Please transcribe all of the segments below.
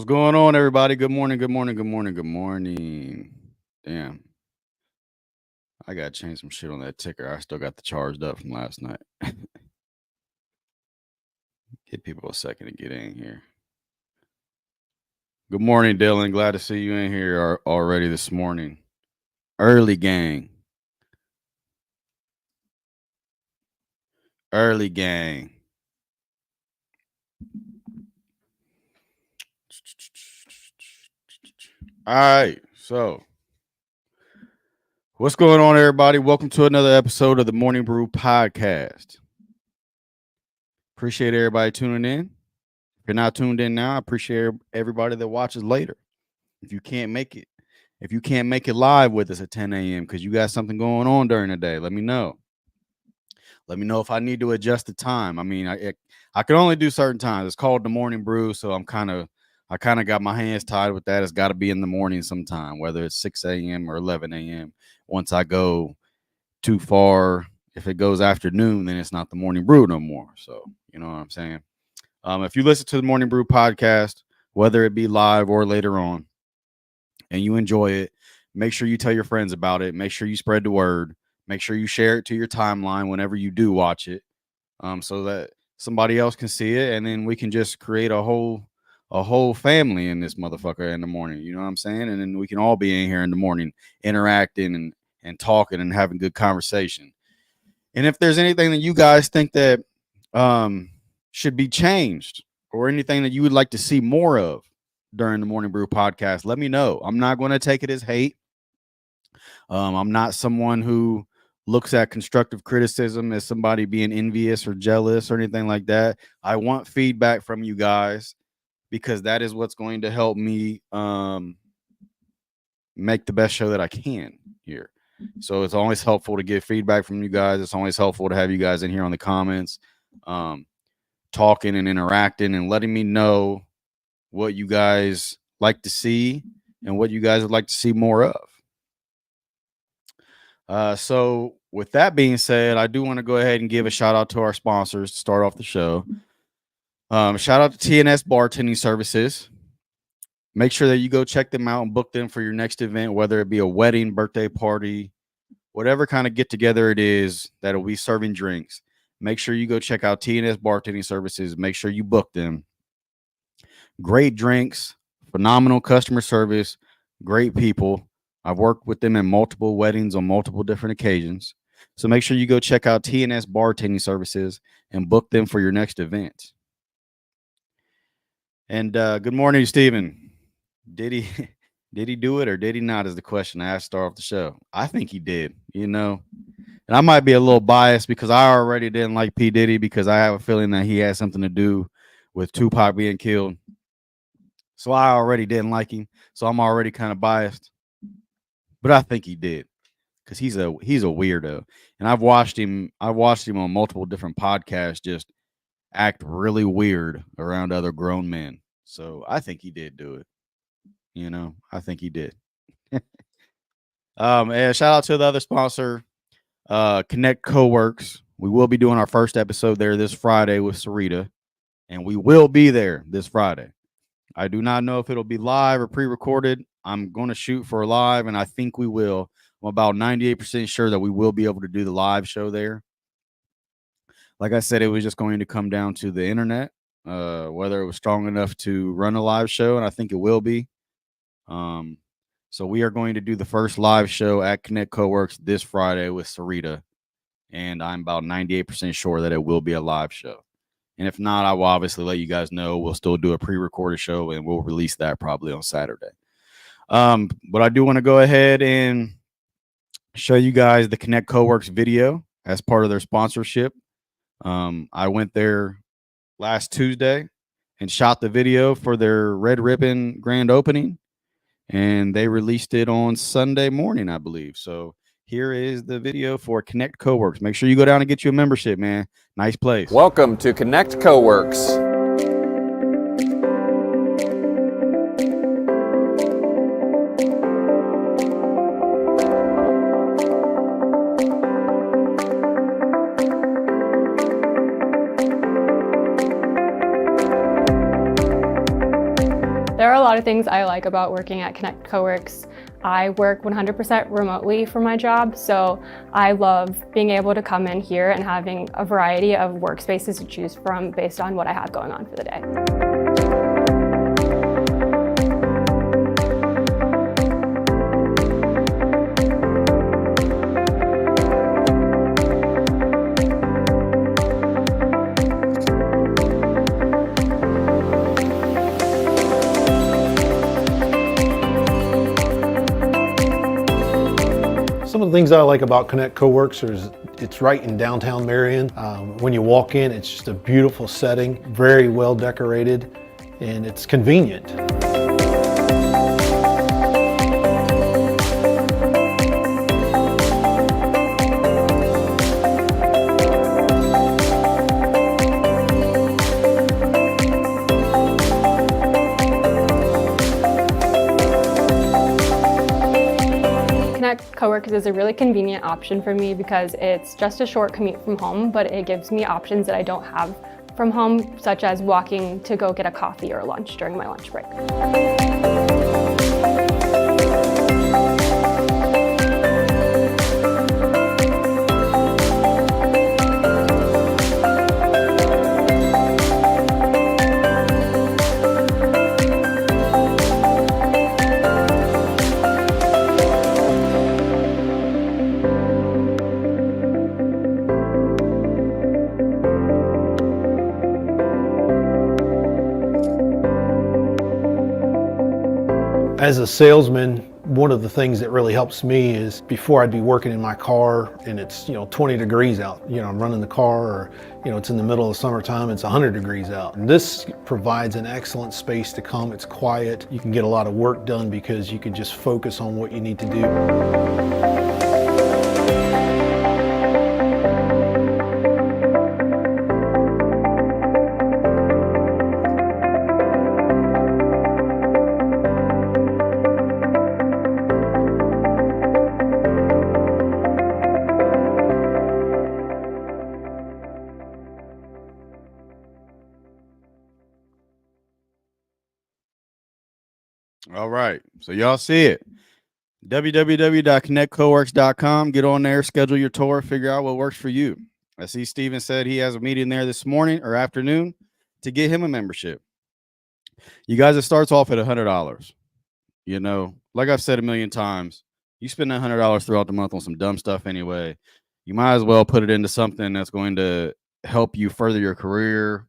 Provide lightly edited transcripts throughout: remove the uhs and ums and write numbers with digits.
What's going on, everybody? Good morning, good morning, good morning, good morning. Damn, I got to change some shit on that ticker. I still got the charged up from last night. Give people a second to get in here. Good morning, Dylan. Glad to see you in here already this morning. Early gang. Early gang. All right, so what's going on, everybody? Welcome to another episode of the Morning Brew podcast. Appreciate everybody tuning in. If you're not tuned in now, I appreciate everybody that watches later. If you can't make it live with us at 10 a.m. because you got something going on during the day, let me know. Let me know if I need to adjust the time. I mean, I can only do certain times. It's called the Morning Brew, so I kind of got my hands tied with that. It's got to be in the morning sometime, whether it's 6 a.m. or 11 a.m. Once I go too far, if it goes afternoon, then it's not the Morning Brew no more. So, you know what I'm saying? If you listen to the Morning Brew podcast, whether it be live or later on, and you enjoy it, make sure you tell your friends about it. Make sure you spread the word. Make sure you share it to your timeline whenever you do watch it, so that somebody else can see it, and then we can just create a whole family in this motherfucker in the morning. You know what I'm saying? And then we can all be in here in the morning, interacting and talking and having good conversation. And if there's anything that you guys think that should be changed, or anything that you would like to see more of during the Morning Brew podcast, let me know. I'm not going to take it as hate. I'm not someone who looks at constructive criticism as somebody being envious or jealous or anything like that. I want feedback from you guys, because that is what's going to help me make the best show that I can here. So it's always helpful to get feedback from you guys. It's always helpful to have you guys in here on the comments, talking and interacting and letting me know what you guys like to see and what you guys would like to see more of. So with that being said, I do want to go ahead and give a shout out to our sponsors to start off the show. Shout out to TNS Bartending Services. Make sure that you go check them out and book them for your next event, whether it be a wedding, birthday party, whatever kind of get together it is that'll be serving drinks. Make sure you go check out TNS Bartending Services. Make sure you book them. Great drinks, phenomenal customer service, great people. I've worked with them in multiple weddings on multiple different occasions. So make sure you go check out TNS Bartending Services and book them for your next event. And good morning, Stephen. Did he do it or did he not is the question I asked to start off the show. I think he did, and I might be a little biased because I already didn't like P. Diddy, because I have a feeling that he had something to do with Tupac being killed. So I already didn't like him. So I'm already kind of biased. But I think he did, because he's a weirdo. And I've watched him on multiple different podcasts just act really weird around other grown men. So I think he did do it. I think he did. And shout out to the other sponsor, Connect Coworks. We will be doing our first episode there this Friday with Sarita, and we will be there this Friday. I do not know if it'll be live or pre-recorded. I'm going to shoot for live, and I think we will. I'm about 98% sure that we will be able to do the live show there. Like I said, it was just going to come down to the internet, whether it was strong enough to run a live show, and I think it will be. So we are going to do the first live show at Connect Coworks this Friday with Sarita, and I'm about 98% sure that it will be a live show. And if not, I will obviously let you guys know. We'll still do a pre-recorded show, and we'll release that probably on Saturday. But I do want to go ahead and show you guys the Connect Coworks video as part of their sponsorship. I went there last Tuesday and shot the video for their Red Ribbon grand opening, and they released it on Sunday morning, I believe. So here is the video for Connect Coworks. Make sure you go down and get you a membership, man. Nice place. Welcome to Connect Coworks. There are a lot of things I like about working at Connect Coworks. I work 100% remotely for my job, so I love being able to come in here and having a variety of workspaces to choose from based on what I have going on for the day. Some of the things I like about Connect Coworks is it's right in downtown Marion. When you walk in, it's just a beautiful setting, very well decorated, and it's convenient. Coworkers is a really convenient option for me because it's just a short commute from home, but it gives me options that I don't have from home, such as walking to go get a coffee or lunch during my lunch break. As a salesman, one of the things that really helps me is before I'd be working in my car and it's 20 degrees out, I'm running the car, or it's in the middle of summertime, it's 100 degrees out. And this provides an excellent space to come. It's quiet. You can get a lot of work done because you can just focus on what you need to do. All right. So y'all see it. www.connectcoworks.com. Get on there, schedule your tour, figure out what works for you. I see Steven said he has a meeting there this morning or afternoon to get him a membership. You guys, it starts off at $100. Like I've said a million times, you spend $100 throughout the month on some dumb stuff anyway. You might as well put it into something that's going to help you further your career,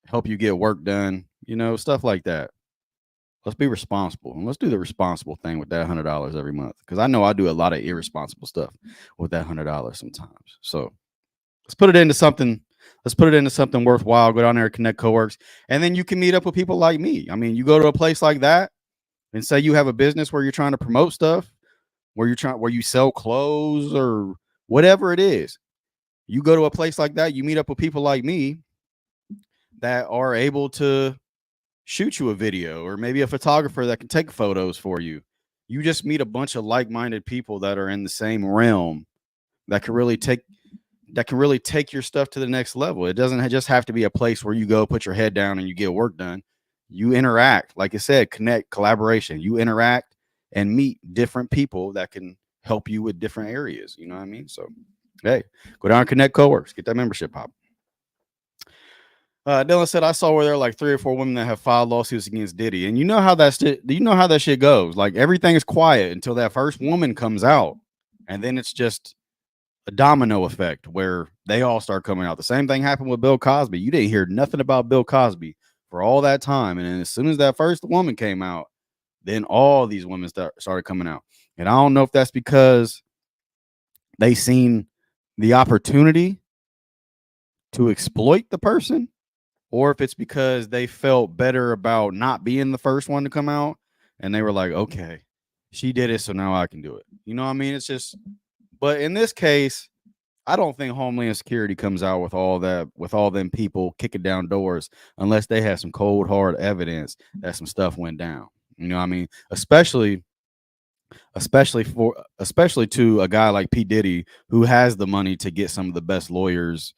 help you get work done, stuff like that. Let's be responsible, and let's do the responsible thing with that $100 every month, because I know I do a lot of irresponsible stuff with that $100 sometimes. So let's put it into something. Let's put it into something worthwhile. Go down there, Connect Coworks, and then you can meet up with people like me. I mean, you go to a place like that, and say you have a business where you're trying to promote stuff, where you sell clothes or whatever it is. You go to a place like that, you meet up with people like me that are able to shoot you a video, or maybe a photographer that can take photos for you. You just meet a bunch of like-minded people that are in the same realm that can really take your stuff to the next level. It doesn't just have to be a place where you go put your head down and you get work done. You interact, like I said, connect, collaboration. You interact and meet different people that can help you with different areas. You know what I mean? So, hey, go down and Connect Coworks, get that membership pop. Dylan said, I saw where there are like 3 or 4 women that have filed lawsuits against Diddy. And you know how that shit goes. Like, everything is quiet until that first woman comes out. And then it's just a domino effect where they all start coming out. The same thing happened with Bill Cosby. You didn't hear nothing about Bill Cosby for all that time. And then as soon as that first woman came out, then all these women started coming out. And I don't know if that's because they seen the opportunity to exploit the person, or if it's because they felt better about not being the first one to come out and they were like, okay, she did it, so now I can do it. You know what I mean? It's just, but in this case, I don't think Homeland Security comes out with all them people kicking down doors unless they have some cold, hard evidence that some stuff went down. You know what I mean? Especially to a guy like P. Diddy, who has the money to get some of the best lawyers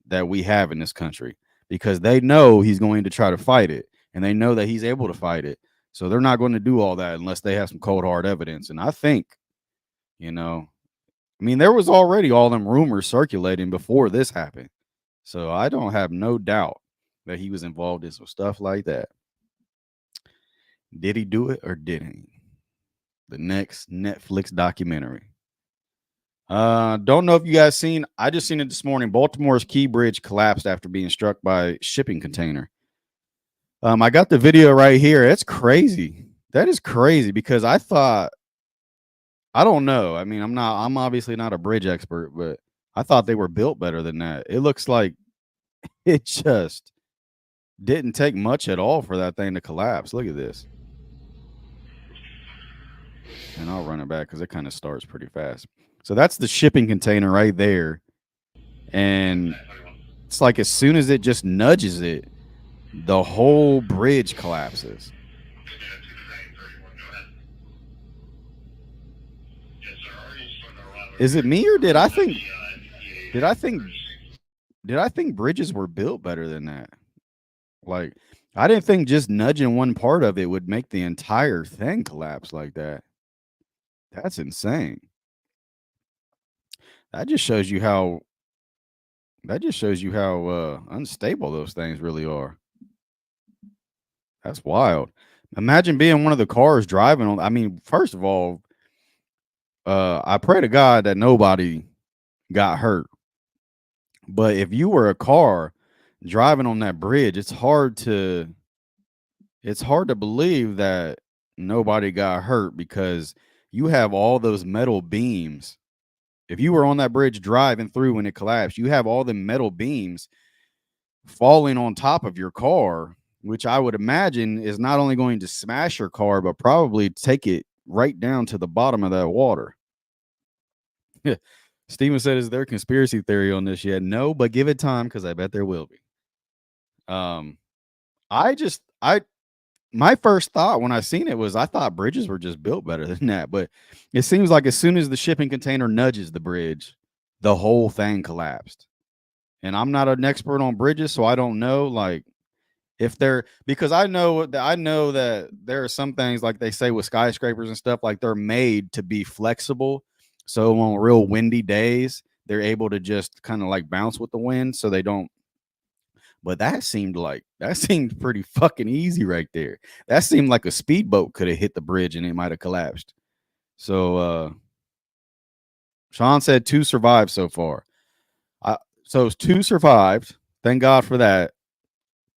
that we have in this country, because they know he's going to try to fight it. and they know that he's able to fight it. So they're not going to do all that unless they have some cold hard evidence. And I think, you know, I mean, there was already all them rumors circulating before this happened. So I don't have no doubt that he was involved in some stuff like that. Did he do it or didn't he? The next Netflix documentary. Don't know if you guys seen. I just seen it this morning. Baltimore's Key Bridge collapsed after being struck by a shipping container. I got the video right here. It's crazy. That is crazy because I thought, I don't know. I mean, I'm obviously not a bridge expert, but I thought they were built better than that. It looks like it just didn't take much at all for that thing to collapse. Look at this. And I'll run it back because it kind of starts pretty fast. So that's the shipping container right there. And it's like as soon as it just nudges it, the whole bridge collapses. Is it me or did I think bridges were built better than that? Like, I didn't think just nudging one part of it would make the entire thing collapse like that. That's insane. That just shows you how unstable those things really are. That's wild. Imagine being one of the cars driving on. I mean, first of all, I pray to God that nobody got hurt. But if you were a car driving on that bridge, it's hard to believe that nobody got hurt because you have all those metal beams. If you were on that bridge driving through when it collapsed, you have all the metal beams falling on top of your car, which I would imagine is not only going to smash your car, but probably take it right down to the bottom of that water. Steven said, is there a conspiracy theory on this yet? No, but give it time because I bet there will be. My first thought when I seen it was I thought bridges were just built better than that. But it seems like as soon as the shipping container nudges the bridge, the whole thing collapsed. And I'm not an expert on bridges, so I don't know like if they're because I know that there are some things like they say with skyscrapers and stuff, like they're made to be flexible. So on real windy days, they're able to just kind of like bounce with the wind so they don't. But that seemed pretty fucking easy right there. That seemed like a speedboat could have hit the bridge and it might have collapsed. So Sean said 2 survived so far. So 2 survived. Thank God for that.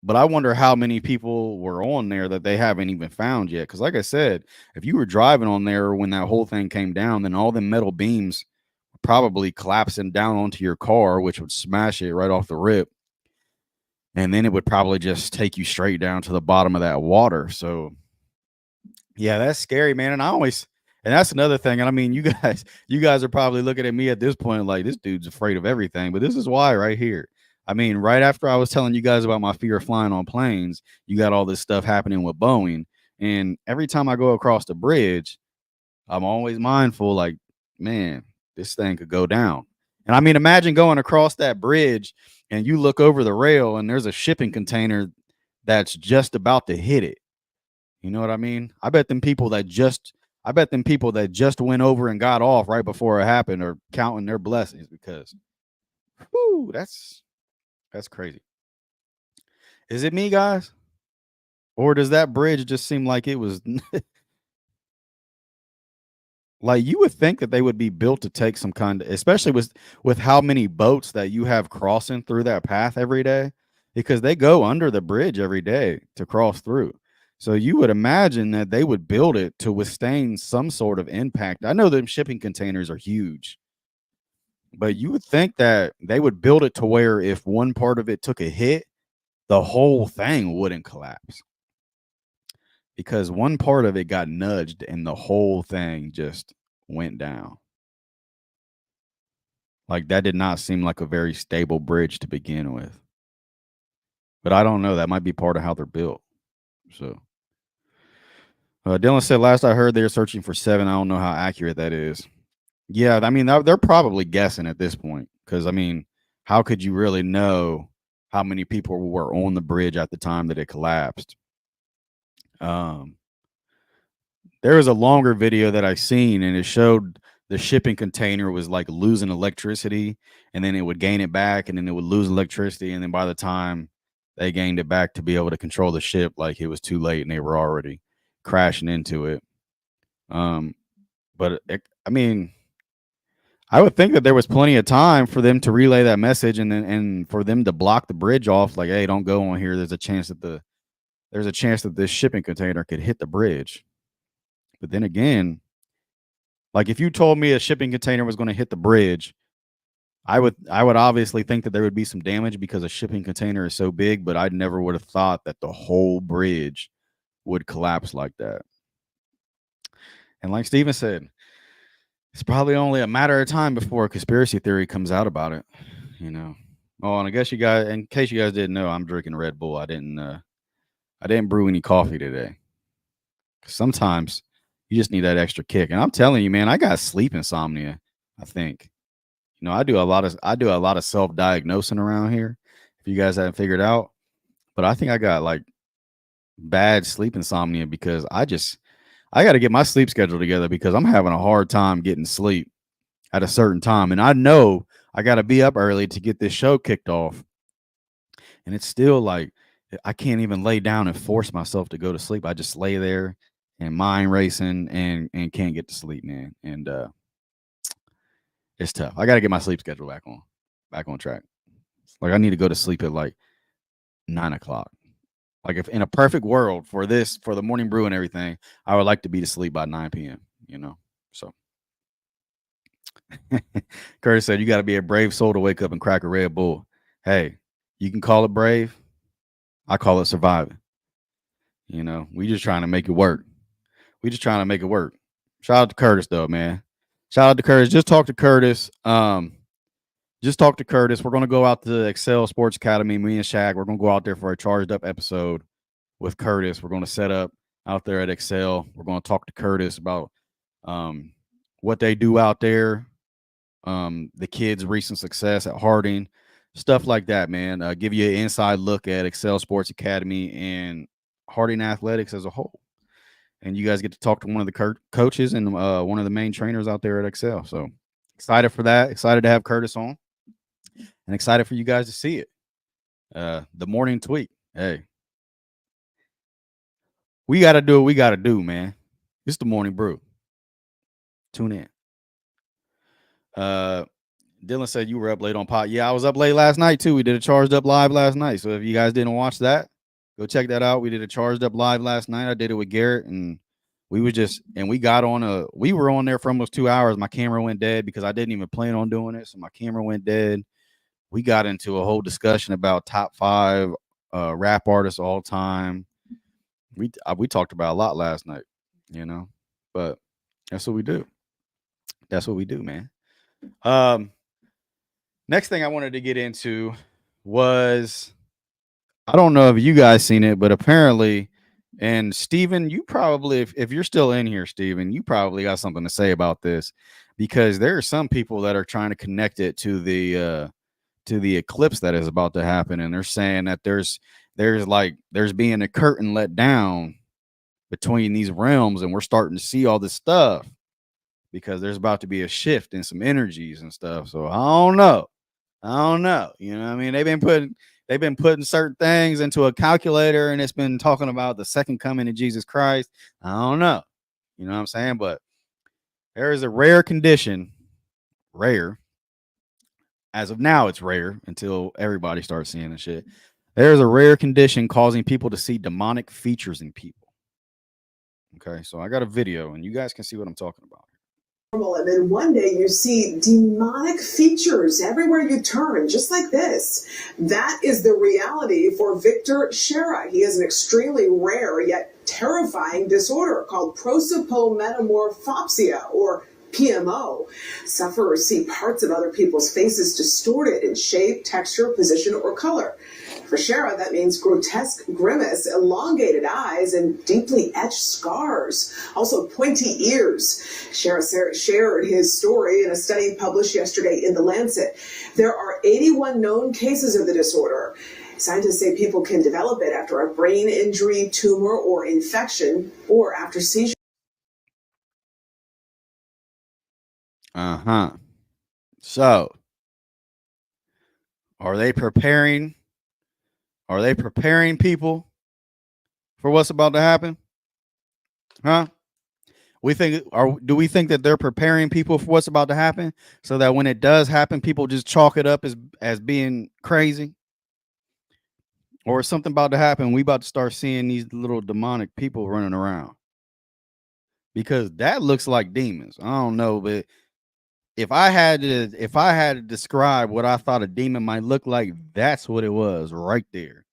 But I wonder how many people were on there that they haven't even found yet. Because like I said, if you were driving on there when that whole thing came down, then all the metal beams probably collapsing down onto your car, which would smash it right off the rip. And then it would probably just take you straight down to the bottom of that water. So, yeah, that's scary, man. And that's another thing. And I mean, you guys are probably looking at me at this point like this dude's afraid of everything. But this is why right here. I mean, right after I was telling you guys about my fear of flying on planes, you got all this stuff happening with Boeing. And every time I go across the bridge, I'm always mindful like, man, this thing could go down. And I mean, imagine going across that bridge and you look over the rail and there's a shipping container that's just about to hit it. You know what I mean? I bet them people that just went over and got off right before it happened are counting their blessings because whew, that's crazy. Is it me, guys? Or does that bridge just seem like it was like you would think that they would be built to take some kind of, especially with how many boats that you have crossing through that path every day, because they go under the bridge every day to cross through. So you would imagine that they would build it to withstand some sort of impact. I know them shipping containers are huge, but you would think that they would build it to where if one part of it took a hit, the whole thing wouldn't collapse. Because one part of it got nudged and the whole thing just went down. Like that did not seem like a very stable bridge to begin with. But I don't know. That might be part of how they're built. So Dylan said, last I heard they're searching for 7. I don't know how accurate that is. Yeah, I mean, they're probably guessing at this point. Because, I mean, how could you really know how many people were on the bridge at the time that it collapsed? Um, there was a longer video that I seen, and it showed the shipping container was like losing electricity, and then it would gain it back, and then it would lose electricity, and then by the time they gained it back to be able to control the ship, like it was too late, and they were already crashing into it. But I mean, I would think that there was plenty of time for them to relay that message, and for them to block the bridge off. Like, hey, don't go on here. There's a chance that this shipping container could hit the bridge. But then again, like if you told me a shipping container was going to hit the bridge, I would obviously think that there would be some damage because a shipping container is so big. But I never would have thought that the whole bridge would collapse like that. And like Steven said, it's probably only a matter of time before a conspiracy theory comes out about it, you know. Oh, and I guess you guys, in case you guys didn't know, I'm drinking Red Bull. I didn't brew any coffee today. Sometimes you just need that extra kick. And I'm telling you, man, I got sleep insomnia, I think. You know, I do a lot of self-diagnosing around here, if you guys haven't figured out. But I think I got like bad sleep insomnia because I got to get my sleep schedule together because I'm having a hard time getting sleep at a certain time. And I know I got to be up early to get this show kicked off. And it's still like, I can't even lay down and force myself to go to sleep. I just lay there and mind racing and can't get to sleep, man. And it's tough. I got to get my sleep schedule back on track. Like I need to go to sleep at like 9:00. Like if in a perfect world for the morning brew and everything, I would like to be to sleep by 9 p.m., you know? So Curtis said, you got to be a brave soul to wake up and crack a Red Bull. Hey, you can call it brave. I call it surviving. You know, we just trying to make it work. Shout out to Curtis though, man. Shout out to Curtis. Just talk to Curtis. We're going to go out to the Excel Sports Academy. Me and Shaq, we're going to go out there for a charged up episode with Curtis. We're going to set up out there at Excel. We're going to talk to Curtis about what they do out there, the kids' recent success at Harding, stuff like that, man. Give you an inside look at Excel Sports Academy and Harding Athletics as a whole. And you guys get to talk to one of the coaches and one of the main trainers out there at Excel. So excited for that. Excited to have Curtis on. And excited for you guys to see it. The morning tweet. Hey, we got to do what we got to do, man. It's the morning brew. Tune in. Dylan said you were up late on pot. Yeah, I was up late last night too. We did a charged up live last night. So if you guys didn't watch that, go check that out. We did a charged up live last night. I did it with Garrett, and we were on there for almost 2 hours. My camera went dead because I didn't even plan on doing it. So my camera went dead. We got into a whole discussion about top 5 rap artists all time. We talked about a lot last night, you know, but that's what we do. That's what we do, man. Next thing I wanted to get into was, I don't know if you guys seen it, but apparently, and Steven, you probably, if you're still in here, Steven, you probably got something to say about this, because there are some people that are trying to connect it to the eclipse that is about to happen, and they're saying that there's being a curtain let down between these realms, and we're starting to see all this stuff because there's about to be a shift in some energies and stuff. So I don't know. You know what I mean? They've been putting certain things into a calculator, and it's been talking about the second coming of Jesus Christ. I don't know. You know what I'm saying? But there is a rare condition, as of now, it's rare until everybody starts seeing the shit. There's a rare condition causing people to see demonic features in people. Okay, so I got a video, and you guys can see what I'm talking about. And then one day you see demonic features everywhere you turn, just like this. That is the reality for Victor Shera. He has an extremely rare yet terrifying disorder called prosopagnosia, or PMO. Sufferers see parts of other people's faces distorted in shape, texture, position, or color. For Shera, that means grotesque grimace, elongated eyes, and deeply etched scars. Also pointy ears. Shera shared his story in a study published yesterday in The Lancet. There are 81 known cases of the disorder. Scientists say people can develop it after a brain injury, tumor, or infection, or after seizure. So, are they preparing? Are they preparing people for what's about to happen? Huh? Do we think that they're preparing people for what's about to happen so that when it does happen, people just chalk it up as being crazy? Or is something about to happen? We about to start seeing these little demonic people running around. Because that looks like demons. I don't know, but if I had to describe what I thought a demon might look like, that's what it was right there.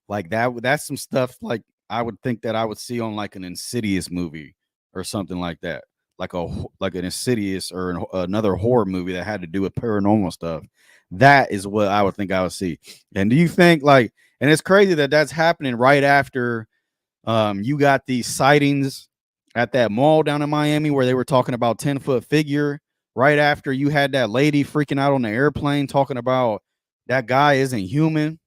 Like that's some stuff like I would think that I would see on like an Insidious movie or something like that. Like an Insidious or another horror movie that had to do with paranormal stuff. That is what I would think I would see. And do you think like, and it's crazy that that's happening right after you got these sightings at that mall down in Miami where they were talking about 10-foot figure, right after you had that lady freaking out on the airplane talking about that guy isn't human.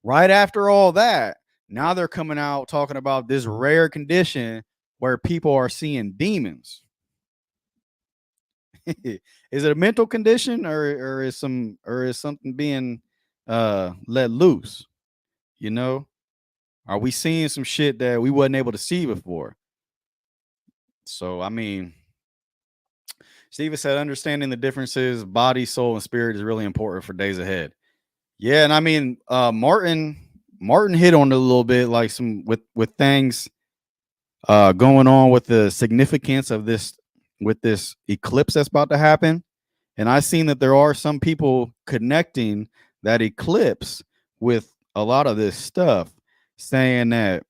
Right after all that, now they're coming out talking about this rare condition where people are seeing demons. Is it a mental condition or is something being let loose? You know, are we seeing some shit that we wasn't able to see before? So I mean, Steven said understanding the differences, body, soul, and spirit is really important for days ahead. Yeah, and I mean, Martin hit on it a little bit, like some with things going on with the significance of this with this eclipse that's about to happen. And I've seen that there are some people connecting that eclipse with a lot of this stuff, saying that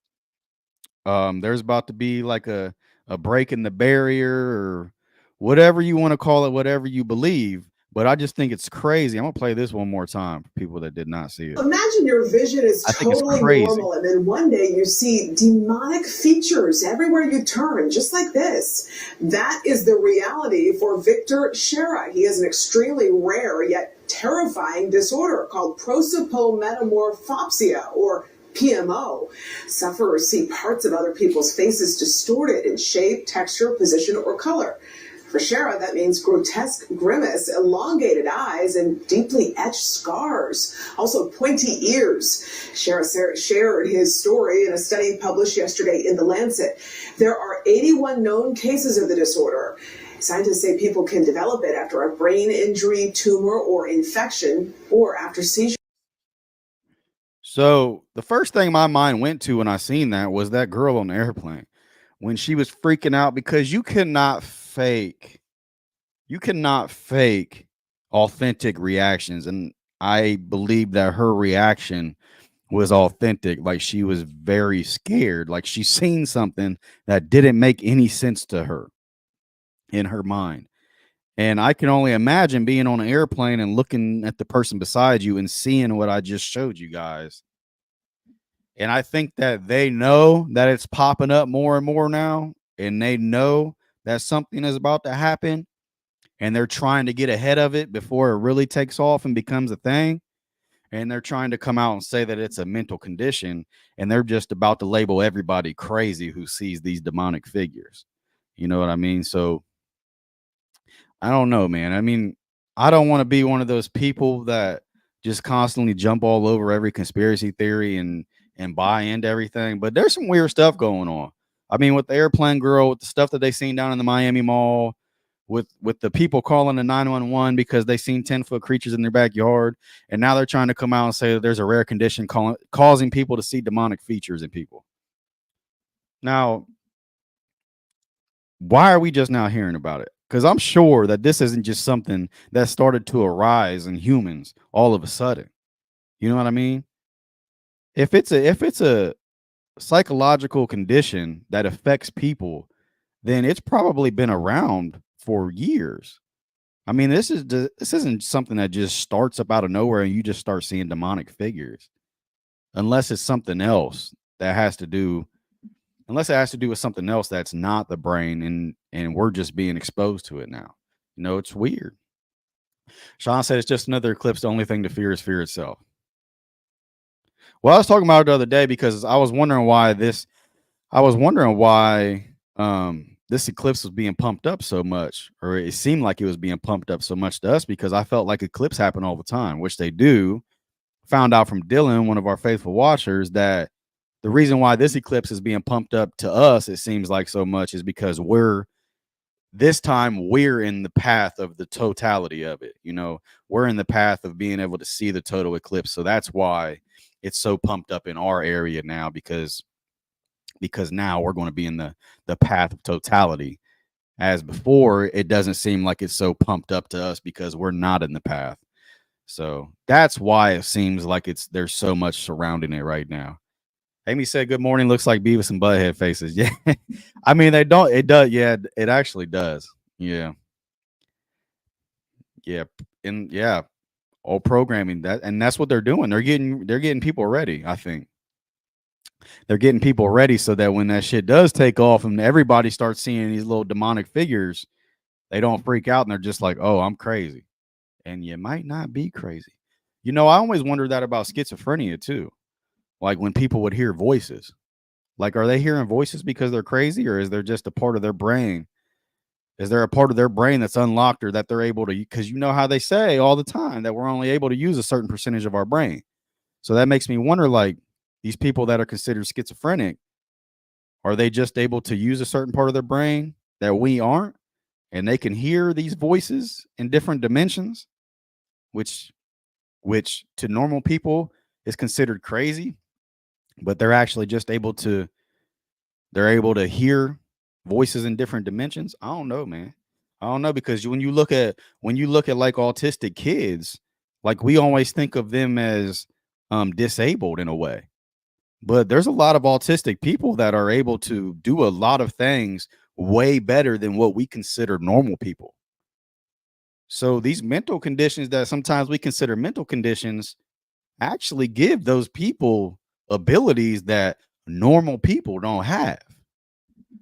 there's about to be like a break in the barrier or whatever you want to call it, whatever you believe. But I just think it's crazy. I'm gonna play this one more time for people that did not see it. Imagine your vision is I think it's totally crazy. normal, and then one day you see demonic features everywhere you turn, just like this. That is the reality for Victor Shera. He has an extremely rare yet terrifying disorder called prosopagnosia, or PMO. Sufferers see parts of other people's faces distorted in shape, texture, position, or color. For Shera, that means grotesque grimace, elongated eyes, and deeply etched scars. Also pointy ears. Shera shared his story in a study published yesterday in The Lancet. There are 81 known cases of the disorder. Scientists say people can develop it after a brain injury, tumor, or infection, or after seizure. So the first thing my mind went to when I seen that was that girl on the airplane when she was freaking out because you cannot fake authentic reactions. And I believe that her reaction was authentic. Like she was very scared. Like she seen something that didn't make any sense to her in her mind. And I can only imagine being on an airplane and looking at the person beside you and seeing what I just showed you guys. And I think that they know that it's popping up more and more now. And they know that something is about to happen. And they're trying to get ahead of it before it really takes off and becomes a thing. And they're trying to come out and say that it's a mental condition. And they're just about to label everybody crazy who sees these demonic figures. You know what I mean? So I don't know, man. I mean, I don't want to be one of those people that just constantly jump all over every conspiracy theory and buy into everything. But there's some weird stuff going on. I mean, with the airplane girl, with the stuff that they seen down in the Miami Mall, with the people calling the 911 because they seen 10-foot creatures in their backyard, and now they're trying to come out and say that there's a rare condition causing people to see demonic features in people. Now, why are we just now hearing about it? Because I'm sure that this isn't just something that started to arise in humans all of a sudden. You know what I mean? If it's a psychological condition that affects people, then it's probably been around for years. I mean, this isn't something that just starts up out of nowhere and you just start seeing demonic figures, unless it's something else that has to do, unless it has to do with something else that's not the brain, and we're just being exposed to it now. You know, it's weird. Sean said it's just another eclipse. The only thing to fear is fear itself. Well, I was talking about it the other day because I was wondering why this eclipse was being pumped up so much, or it seemed like it was being pumped up so much to us, because I felt like eclipses happen all the time, which they do. Found out from Dylan, one of our faithful watchers, that the reason why this eclipse is being pumped up to us, it seems like so much, is because we're in the path of the totality of it. We're in the path of being able to see the total eclipse. So that's why it's so pumped up in our area now, because now we're going to be in the path of totality. As before, it doesn't seem like it's so pumped up to us because we're not in the path. So that's why it seems like there's so much surrounding it right now. Amy said, "Good morning. Looks like Beavis and Butthead faces." Yeah, I mean they don't. It does. Yeah, it actually does. Yeah, yeah, and yeah, all programming and that's what they're doing. They're getting people ready. I think they're getting people ready so that when that shit does take off and everybody starts seeing these little demonic figures, they don't freak out and they're just like, "Oh, I'm crazy," and you might not be crazy. I always wondered that about schizophrenia too. Like when people would hear voices. Like, are they hearing voices because they're crazy, or is there just a part of their brain? Is there a part of their brain that's unlocked, or that they're able to? Because how they say all the time that we're only able to use a certain percentage of our brain. So that makes me wonder, like, these people that are considered schizophrenic, are they just able to use a certain part of their brain that we aren't, and they can hear these voices in different dimensions, which to normal people is considered crazy, but they're actually just able to hear voices in different dimensions. I don't know, man. I don't know, because when you look at like autistic kids, like we always think of them as disabled in a way. But there's a lot of autistic people that are able to do a lot of things way better than what we consider normal people. So these mental conditions that sometimes we consider mental conditions actually give those people abilities that normal people don't have.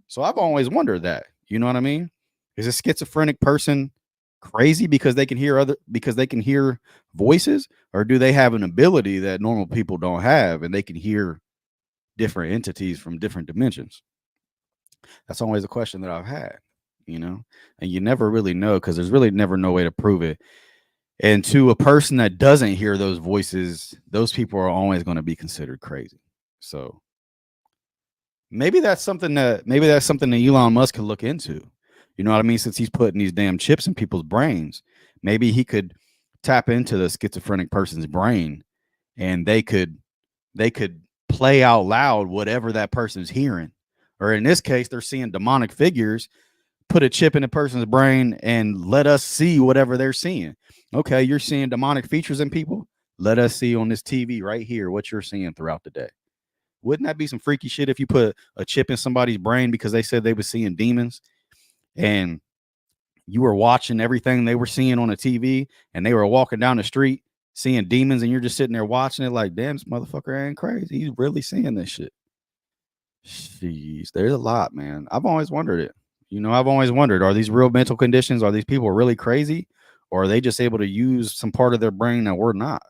So I've always wondered that. You know what I mean? Is a schizophrenic person crazy because they can hear voices, or do they have an ability that normal people don't have and they can hear different entities from different dimensions? That's always a question that I've had, and you never really know, because there's really never no way to prove it. And to a person that doesn't hear those voices, those people are always going to be considered crazy. So maybe that's something that Elon Musk could look into. You know what I mean? Since he's putting these damn chips in people's brains, maybe he could tap into the schizophrenic person's brain, and they could play out loud whatever that person's hearing. Or in this case, they're seeing demonic figures. Put a chip in a person's brain and let us see whatever they're seeing. Okay, you're seeing demonic features in people. Let us see on this TV right here what you're seeing throughout the day. Wouldn't that be some freaky shit if you put a chip in somebody's brain because they said they were seeing demons, and you were watching everything they were seeing on a TV, and they were walking down the street seeing demons, and you're just sitting there watching it like, damn, this motherfucker ain't crazy. He's really seeing this shit. Jeez, there's a lot, man. I've always wondered it. I've always wondered, are these real mental conditions? Are these people really crazy? Or are they just able to use some part of their brain that we're not,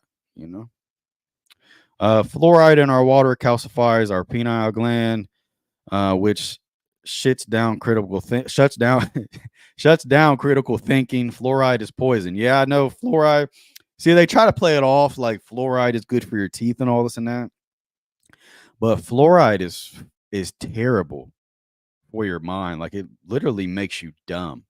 Fluoride in our water calcifies our pineal gland, which shuts down critical thinking. Fluoride is poison. Yeah, I know fluoride. See, they try to play it off like fluoride is good for your teeth and all this and that. But fluoride is terrible for your mind. Like, it literally makes you dumb.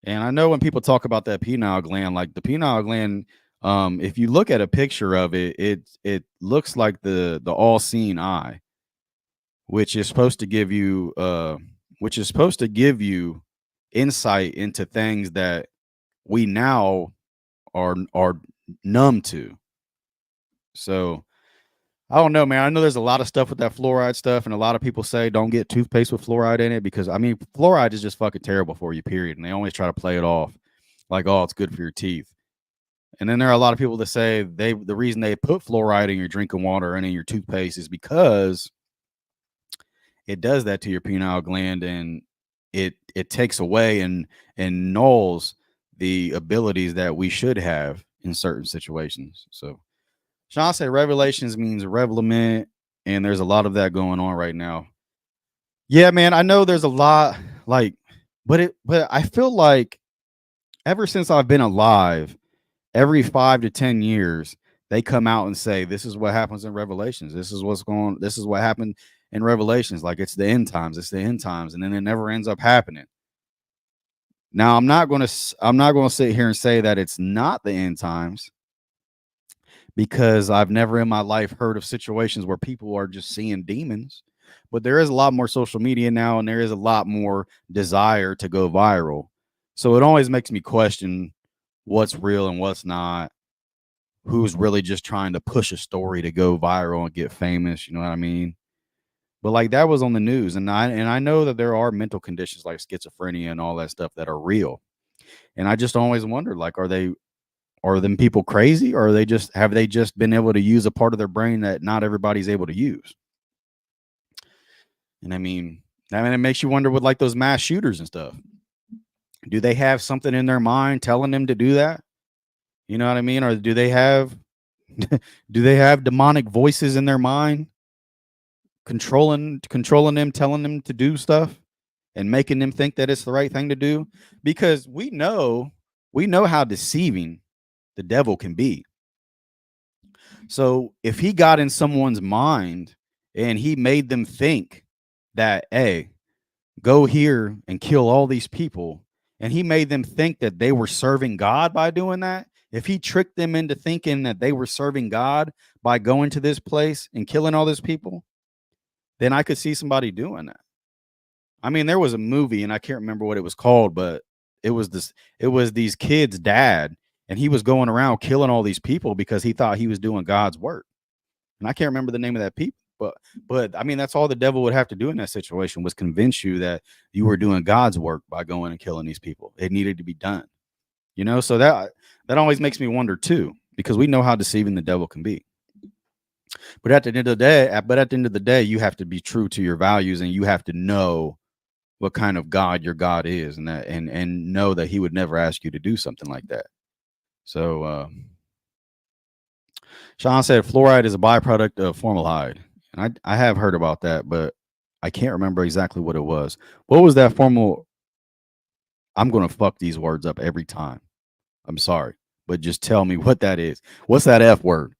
And I know when people talk about that pineal gland, like the pineal gland, if you look at a picture of it, it looks like the all-seeing eye, which is supposed to give you insight into things that we now are numb to. So I don't know, man. I know there's a lot of stuff with that fluoride stuff, and a lot of people say don't get toothpaste with fluoride in it, because fluoride is just fucking terrible for you, period. And they always try to play it off like, oh, it's good for your teeth. And then there are a lot of people that say the reason they put fluoride in your drinking water and in your toothpaste is because it does that to your pineal gland, and it takes away and nulls the abilities that we should have in certain situations. So Sean said revelations means revelement, and there's a lot of that going on right now. Yeah, man, I know there's a lot, like, but I feel like ever since I've been alive, every 5 to 10 years, they come out and say, this is what happens in Revelations. This is what happened in Revelations. Like, it's the end times. It's the end times. And then it never ends up happening. Now, I'm not going to sit here and say that it's not the end times, because I've never in my life heard of situations where people are just seeing demons. But there is a lot more social media now, and there is a lot more desire to go viral. So it always makes me question what's real and what's not, who's really just trying to push a story to go viral and get famous. You know what I mean? But like, that was on the news, and I know that there are mental conditions like schizophrenia and all that stuff that are real. And I just always wondered, like, are them people crazy, or have they just been able to use a part of their brain that not everybody's able to use? And I mean, it makes you wonder with like those mass shooters and stuff. Do they have something in their mind telling them to do that? You know what I mean? Or do they have demonic voices in their mind controlling them, telling them to do stuff and making them think that it's the right thing to do? Because we know how deceiving the devil can be. So if he got in someone's mind and he made them think that, hey, go here and kill all these people, and he made them think that they were serving God by doing that, if he tricked them into thinking that they were serving God by going to this place and killing all these people, then I could see somebody doing that. I mean, there was a movie, and I can't remember what it was called, but it was these kids' dad, and he was going around killing all these people because he thought he was doing God's work. And I can't remember the name of that people, but I mean, that's all the devil would have to do in that situation, was convince you that you were doing God's work by going and killing these people. It needed to be done. You know, so that always makes me wonder too, because we know how deceiving the devil can be. But at the end of the day, you have to be true to your values, and you have to know what kind of God your God is, and know that he would never ask you to do something like that. So Sean said fluoride is a byproduct of formaldehyde. And I have heard about that, but I can't remember exactly what it was. What was that formal? I'm going to fuck these words up every time. I'm sorry, but just tell me what that is. What's that F word?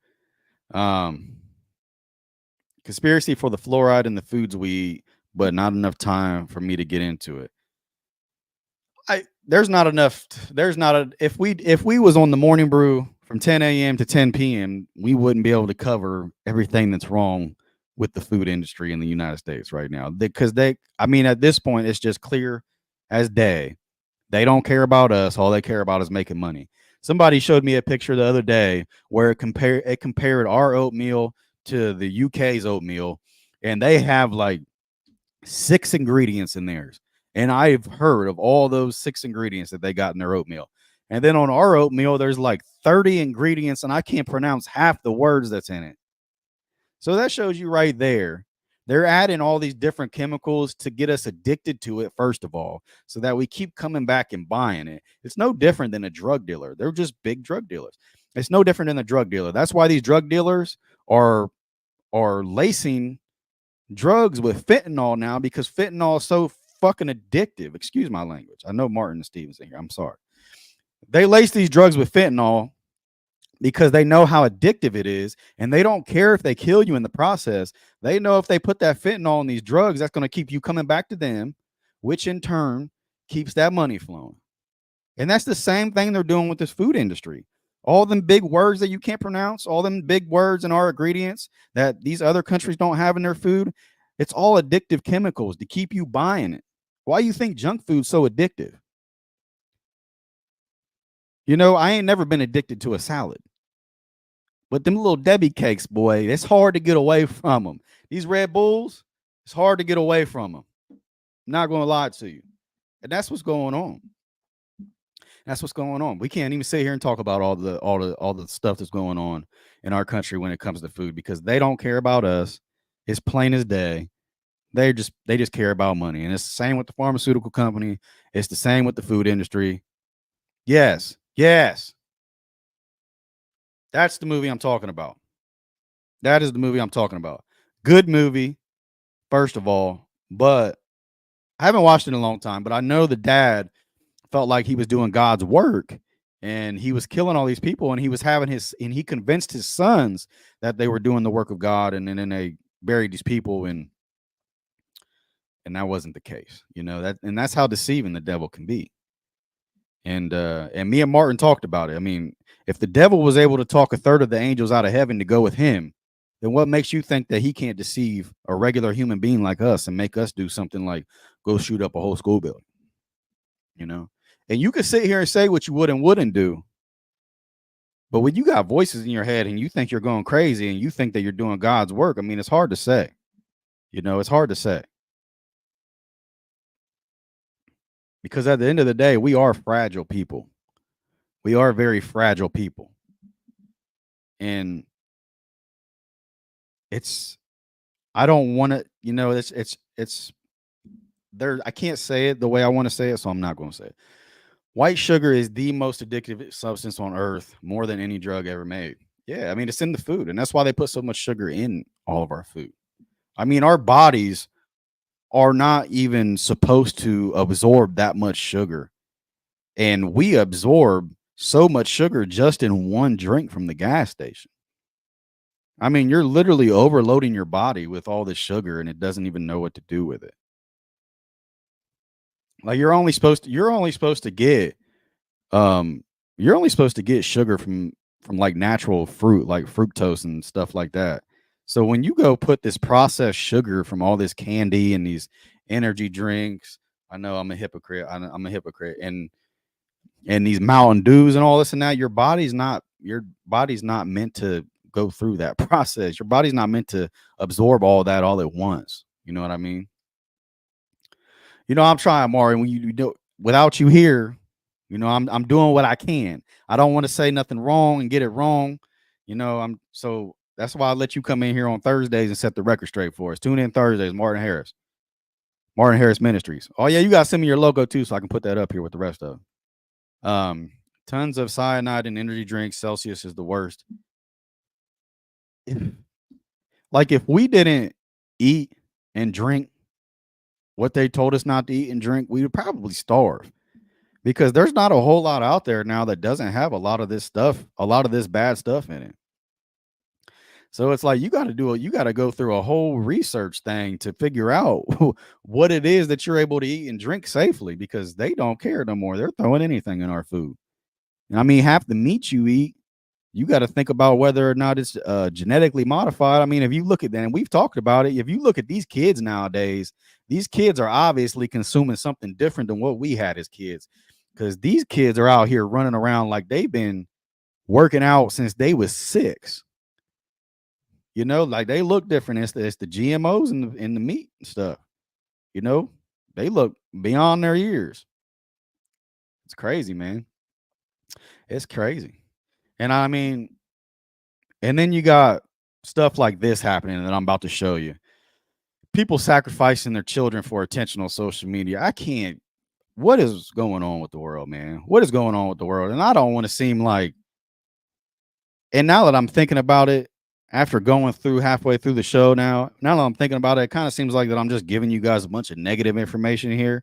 Conspiracy for the fluoride in the foods we eat, but not enough time for me to get into it. If we was on the Morning Brew from 10 a.m. to 10 p.m., we wouldn't be able to cover everything that's wrong with the food industry in the United States right now. Because at this point, it's just clear as day. They don't care about us. All they care about is making money. Somebody showed me a picture the other day where it compared our oatmeal to the UK's oatmeal, and they have like 6 ingredients in theirs. And I've heard of all those 6 ingredients that they got in their oatmeal. And then on our oatmeal, there's like 30 ingredients, and I can't pronounce half the words that's in it. So that shows you right there. They're adding all these different chemicals to get us addicted to it, first of all, so that we keep coming back and buying it. It's no different than a drug dealer. They're just big drug dealers. It's no different than a drug dealer. That's why these drug dealers are lacing drugs with fentanyl now, because fentanyl is so fucking addictive. Excuse my language. I know Martin Stevenson here. I'm sorry. They lace these drugs with fentanyl because they know how addictive it is, and they don't care if they kill you in the process. They know if they put that fentanyl in these drugs, that's going to keep you coming back to them, which in turn keeps that money flowing. And that's the same thing they're doing with this food industry. All them big words that you can't pronounce, all them big words in our ingredients that these other countries don't have in their food, it's all addictive chemicals to keep you buying it. Why do you think junk food's so addictive? You know, I ain't never been addicted to a salad. But them little Debbie cakes, boy, it's hard to get away from them. These Red Bulls, it's hard to get away from them. I'm not going to lie to you. And that's what's going on. That's what's going on. We can't even sit here and talk about all the stuff that's going on in our country when it comes to food, because they don't care about us. It's plain as day. They just care about money. And it's the same with the pharmaceutical company. It's the same with the food industry. Yes. That's the movie I'm talking about. That is the movie I'm talking about. Good movie, first of all, but I haven't watched it in a long time, but I know the dad felt like he was doing God's work and he was killing all these people and he was having and he convinced his sons that they were doing the work of God, and then they buried these people, and that wasn't the case. And that's how deceiving the devil can be. And me and Martin talked about it. I mean, if the devil was able to talk a third of the angels out of heaven to go with him, then what makes you think that he can't deceive a regular human being like us and make us do something like go shoot up a whole school building? And you could sit here and say what you would and wouldn't do, but when you got voices in your head and you think you're going crazy and you think that you're doing God's work, I mean, it's hard to say. It's hard to say. Because at the end of the day, we are fragile people. We are very fragile people. And I don't want to, it's there. I can't say it the way I want to say it, so I'm not going to say it. White sugar is the most addictive substance on earth, more than any drug ever made. Yeah, I mean, it's in the food, and that's why they put so much sugar in all of our food. I mean, our bodies are not even supposed to absorb that much sugar, and we absorb so much sugar just in one drink from the gas station. I mean, you're literally overloading your body with all this sugar, and it doesn't even know what to do with it. Like you're only supposed to get you're only supposed to get sugar from like natural fruit, like fructose and stuff like that. So when you go put this processed sugar from all this candy and these energy drinks, I know I'm a hypocrite. I'm a hypocrite. And these Mountain Dews and all this and that, your body's not meant to go through that process. Your body's not meant to absorb all that all at once. You know what I mean? I'm trying, Mari. When you do without you here, I'm doing what I can. I don't want to say nothing wrong and get it wrong. So that's why I let you come in here on Thursdays and set the record straight for us. Tune in Thursdays, Martin Harris Ministries. Oh yeah, you got to send me your logo too, so I can put that up here with the rest of them. Tons of cyanide in energy drinks. Celsius is the worst. If we didn't eat and drink what they told us not to eat and drink, we would probably starve. Because there's not a whole lot out there now that doesn't have a lot of this stuff, a lot of this bad stuff in it. So it's like you got to go through a whole research thing to figure out what it is that you're able to eat and drink safely, because they don't care no more. They're throwing anything in our food. I mean, half the meat you eat, you got to think about whether or not it's genetically modified. I mean, if you look at that, and we've talked about it, if you look at these kids nowadays, these kids are obviously consuming something different than what we had as kids, because these kids are out here running around like they've been working out since they was 6. Like they look different. It's the GMOs and the meat and stuff. They look beyond their years. It's crazy, man. It's crazy. And I mean, and then you got stuff like this happening that I'm about to show you. People sacrificing their children for attention on social media. I can't. What is going on with the world, man? What is going on with the world? And I don't want to seem like, and now that I'm thinking about it, after going through halfway through the show now that I'm thinking about it, it kind of seems like that I'm just giving you guys a bunch of negative information here.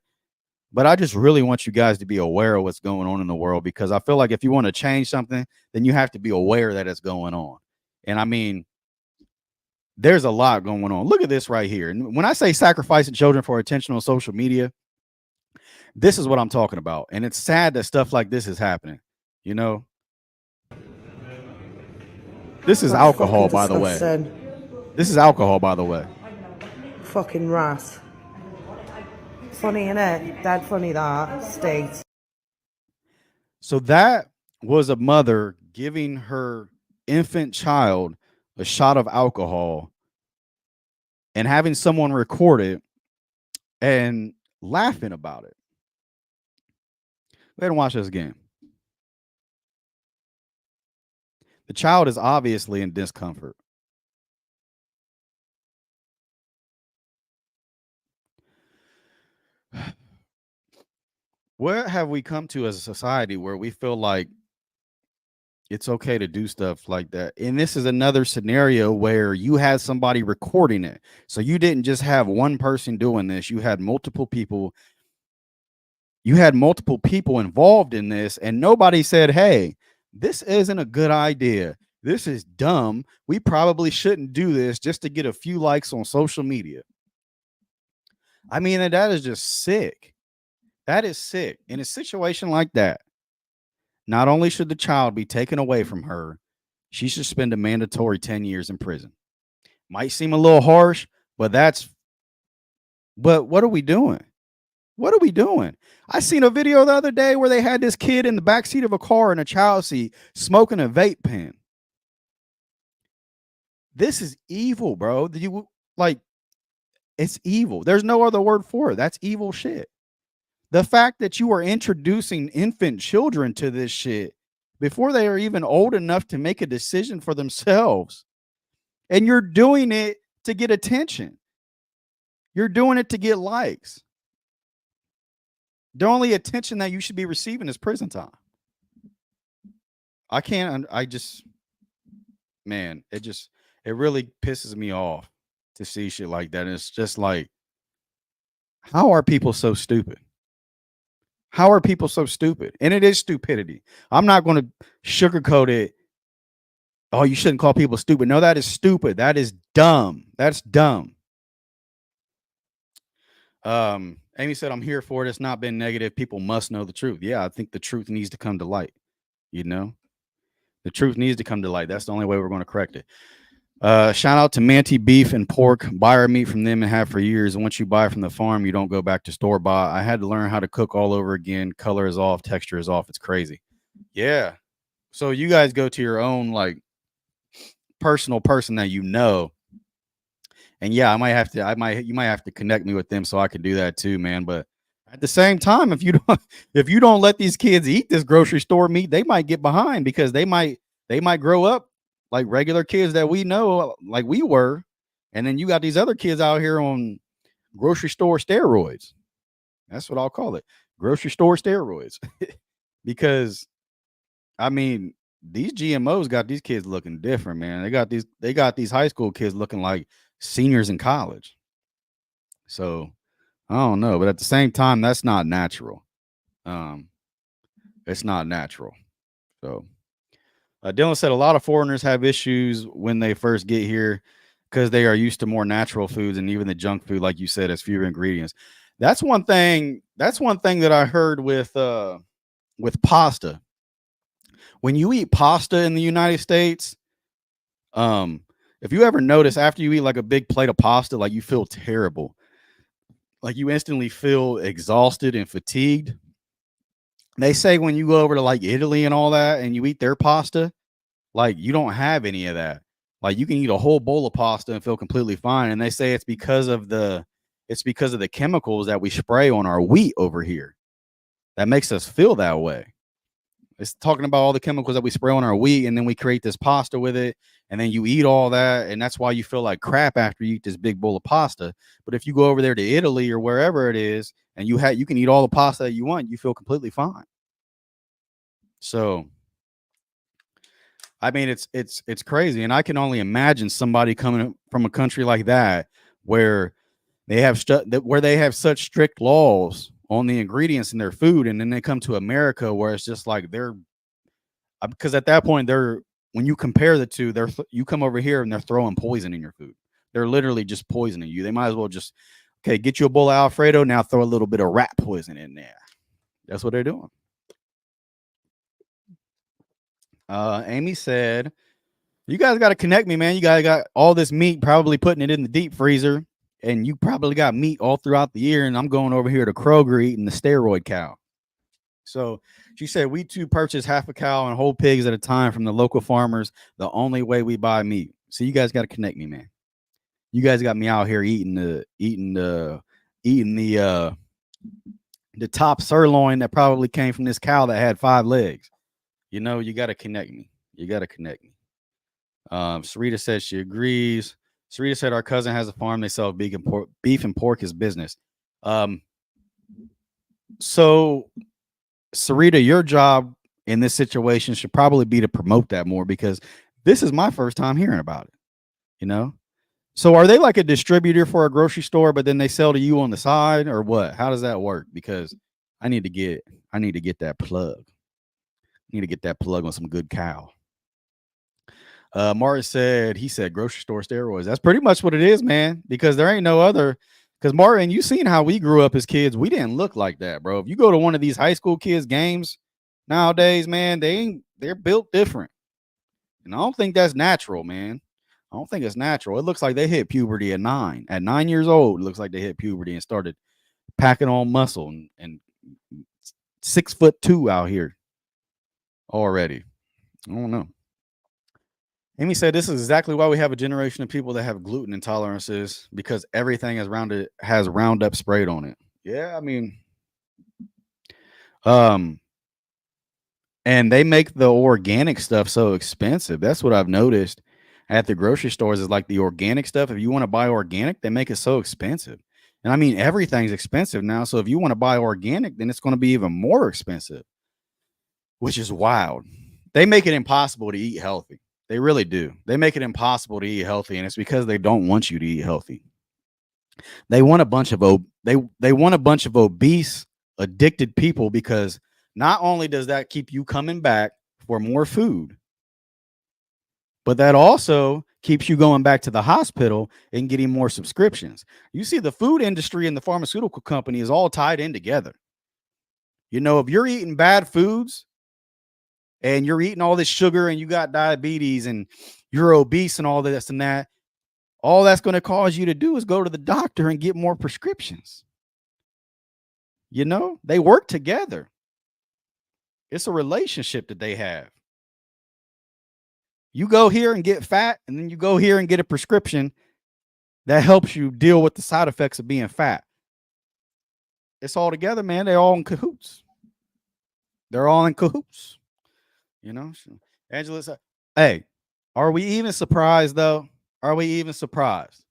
But I just really want you guys to be aware of what's going on in the world, because I feel like if you want to change something, then you have to be aware that it's going on. And I mean, there's a lot going on. Look at this right here. And when I say sacrificing children for attention on social media, this is what I'm talking about. And it's sad that stuff like this is happening. This is alcohol, by the way. This is alcohol, by the way. Fucking rat. Funny, innit? Dead funny, that state. So that was a mother giving her infant child a shot of alcohol and having someone record it and laughing about it. Go ahead and watch this again. The child is obviously in discomfort. Where have we come to as a society where we feel like It's okay to do stuff like that. And this is another scenario where you had somebody recording it. So you didn't just have one person doing this. You had multiple people. You had multiple people involved in this, and nobody said, "Hey, this isn't a good idea. This is dumb. We probably shouldn't do this just to get a few likes on social media." I mean, that is just sick. That is sick. In a situation like that, not only should the child be taken away from her, she should spend a mandatory 10 years in prison. Might seem a little harsh, but what are we doing? What are we doing? I seen a video the other day where they had this kid in the backseat of a car in a child seat smoking a vape pen. This is evil, bro. It's evil. There's no other word for it. That's evil shit. The fact that you are introducing infant children to this shit before they are even old enough to make a decision for themselves, and you're doing it to get attention. You're doing it to get likes. The only attention that you should be receiving is prison time. Man, it really pisses me off to see shit like that. And it's just like, how are people so stupid? How are people so stupid? And it is stupidity. I'm not going to sugarcoat it. Oh, you shouldn't call people stupid. No, that is stupid. That is dumb. That's dumb. Amy said, I'm here for it. It's not been negative. People must know the truth. Yeah, I think the truth needs to come to light. You know, the truth needs to come to light. That's the only way we're going to correct it. Shout out to Manti Beef and Pork. Buy our meat from them and have for years. And once you buy from the farm, you don't go back to store bought. I had to learn how to cook all over again. Color is off, texture is off. It's crazy. Yeah. So you guys go to your own like personal person that you know. And yeah, you might have to connect me with them so I can do that too, man. But at the same time, if you don't let these kids eat this grocery store meat, they might get behind because they might grow up like regular kids that we know, like we were. And then you got these other kids out here on grocery store steroids. That's what I'll call it. Grocery store steroids. Because I mean, these GMOs got these kids looking different, man. They got these high school kids looking like seniors in college. So I don't know, but at the same time, that's not natural. It's not natural. So Dylan said a lot of foreigners have issues when they first get here because they are used to more natural foods, and even the junk food, like you said, has fewer ingredients. That's one thing that I heard with pasta. When you eat pasta in the United States, if you ever notice after you eat like a big plate of pasta, like you feel terrible. Like you instantly feel exhausted and fatigued. They say when you go over to like Italy and all that and you eat their pasta, like you don't have any of that. Like you can eat a whole bowl of pasta and feel completely fine. And they say it's because of the chemicals that we spray on our wheat over here that makes us feel that way. It's talking about all the chemicals that we spray on our wheat, and then we create this pasta with it, and then you eat all that, and that's why you feel like crap after you eat this big bowl of pasta. But if you go over there to Italy or wherever it is, and you can eat all the pasta that you want, you feel completely fine. So, I mean, it's crazy, and I can only imagine somebody coming from a country like that where they have such strict laws on the ingredients in their food, and then they come to America where it's just like because at that point when you compare the two, you come over here and they're throwing poison in your food. They're literally just poisoning you. They might as well just get you a bowl of Alfredo, now throw a little bit of rat poison in there. That's what they're doing. Amy said, you guys got to connect me, man. You guys got all this meat, probably putting it in the deep freezer. And you probably got meat all throughout the year, and I'm going over here to Kroger eating the steroid cow. So she said, we too purchase half a cow and whole pigs at a time from the local farmers. The only way we buy meat. So you guys got to connect me, man. You guys got me out here eating the top sirloin that probably came from this cow that had 5 legs. You know, you got to connect me. Sarita says she agrees. Sarita said our cousin has a farm. They sell beef and pork is business. So Sarita, your job in this situation should probably be to promote that more, because this is my first time hearing about it, you know? So are they like a distributor for a grocery store, but then they sell to you on the side, or what? How does that work? Because I need to get that plug. I need to get that plug on some good cow. Martin said, he said grocery store steroids. That's pretty much what it is, man, because there ain't no other. Because Martin, you seen how we grew up as kids. We didn't look like that, bro. If you go to one of these high school kids games nowadays, man, they're built different. And I don't think that's natural, man. I don't think it's natural. It looks like they hit puberty at 9. At 9 years old, it looks like they hit puberty and started packing on muscle and 6'2" out here already. I don't know. Amy said this is exactly why we have a generation of people that have gluten intolerances, because everything has Roundup sprayed on it. Yeah, I mean, and they make the organic stuff so expensive. That's what I've noticed at the grocery stores, is like the organic stuff. If you want to buy organic, they make it so expensive. And I mean, everything's expensive now. So if you want to buy organic, then it's going to be even more expensive, which is wild. They make it impossible to eat healthy. They really do. They make it impossible to eat healthy, and it's because they don't want you to eat healthy. They want a bunch of they want a bunch of obese, addicted people, because not only does that keep you coming back for more food, but that also keeps you going back to the hospital and getting more subscriptions. You see, the food industry and the pharmaceutical company is all tied in together. You know, if you're eating bad foods and you're eating all this sugar and you got diabetes and you're obese and all this and that, all that's going to cause you to do is go to the doctor and get more prescriptions. You know, they work together. It's a relationship that they have. You go here and get fat, and then you go here and get a prescription that helps you deal with the side effects of being fat. It's all together, man. They're all in cahoots. They're all in cahoots. You know, Angela said, hey, are we even surprised though? Are we even surprised?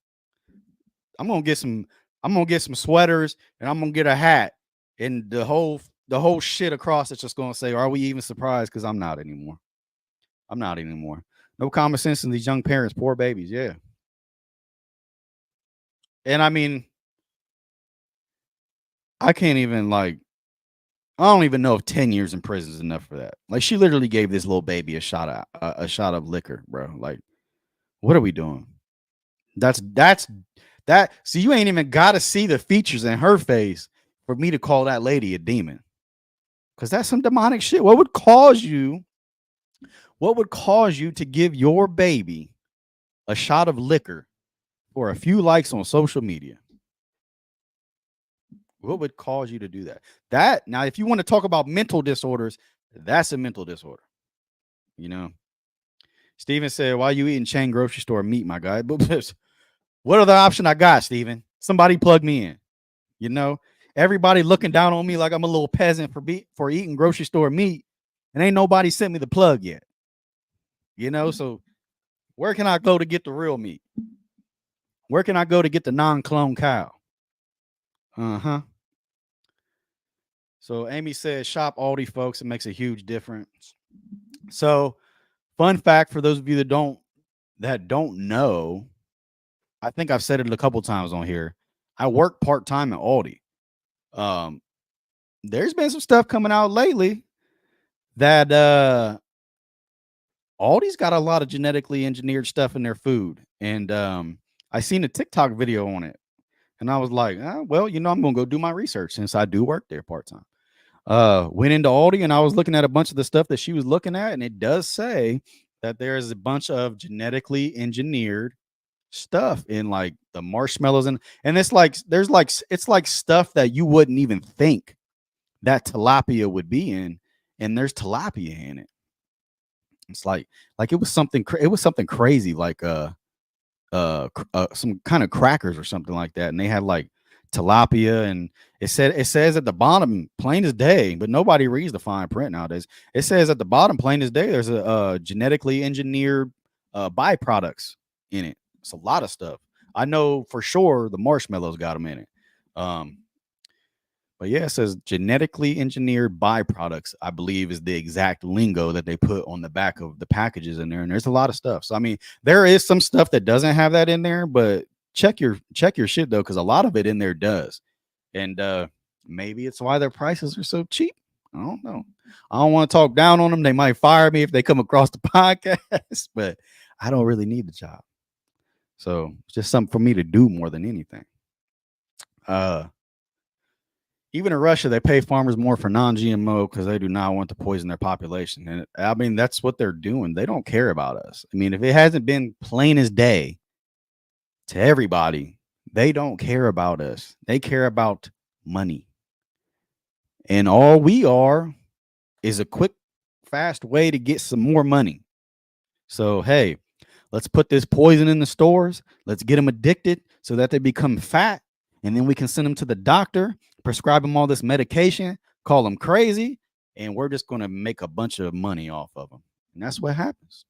I'm gonna get some sweaters, and I'm gonna get a hat, and the whole shit across it's just gonna say, are we even surprised? Because I'm not anymore. I'm not anymore. No common sense in these young parents, poor babies. Yeah. And I mean, I can't even I don't even know if 10 years in prison is enough for that. Like, she literally gave this little baby a shot of liquor, bro. Like, what are we doing? That's that. See, you ain't even got to see the features in her face for me to call that lady a demon, because that's some demonic shit. What would cause you to give your baby a shot of liquor for a few likes on social media? What would cause you to do that? Now, if you want to talk about mental disorders, that's a mental disorder. You know, Steven said, why are you eating chain grocery store meat, my guy? What other option I got, Steven? Somebody plug me in. You know, everybody looking down on me like I'm a little peasant for eating grocery store meat, and ain't nobody sent me the plug yet. You know, so where can I go to get the real meat? Where can I go to get the non-clone cow? Uh-huh. So Amy says, shop Aldi, folks. It makes a huge difference. So, fun fact for those of you that don't know, I think I've said it a couple times on here. I work part-time at Aldi. There's been some stuff coming out lately that Aldi's got a lot of genetically engineered stuff in their food. And I seen a TikTok video on it. And I was like, well, you know, I'm going to go do my research since I do work there part-time. Went into Aldi, and I was looking at a bunch of the stuff that she was looking at, and it does say that there's a bunch of genetically engineered stuff in like the marshmallows, and it's like it's like stuff that you wouldn't even think that tilapia would be in, and there's tilapia in it. It's like it was something crazy, like some kind of crackers or something like that, and they had like tilapia, and it says at the bottom, plain as day, but nobody reads the fine print nowadays. It says at the bottom, plain as day, there's a genetically engineered byproducts in it. It's a lot of stuff. I know for sure the marshmallows got them in it. But yeah, it says genetically engineered byproducts, I believe is the exact lingo that they put on the back of the packages in there. And there's a lot of stuff. So I mean, there is some stuff that doesn't have that in there, but check your shit though, because a lot of it in there does. And maybe it's why their prices are so cheap. I don't know. I don't want to talk down on them. They might fire me if they come across the podcast, but I don't really need the job. So it's just something for me to do more than anything. Even in Russia, they pay farmers more for non-GMO because they do not want to poison their population. And I mean, that's what they're doing. They don't care about us. I mean, if it hasn't been plain as day to everybody, they don't care about us. They care about money. And all we are is a quick, fast way to get some more money. So, hey, let's put this poison in the stores. Let's get them addicted so that they become fat. And then we can send them to the doctor, prescribe them all this medication, call them crazy, and we're just going to make a bunch of money off of them. And that's what happens.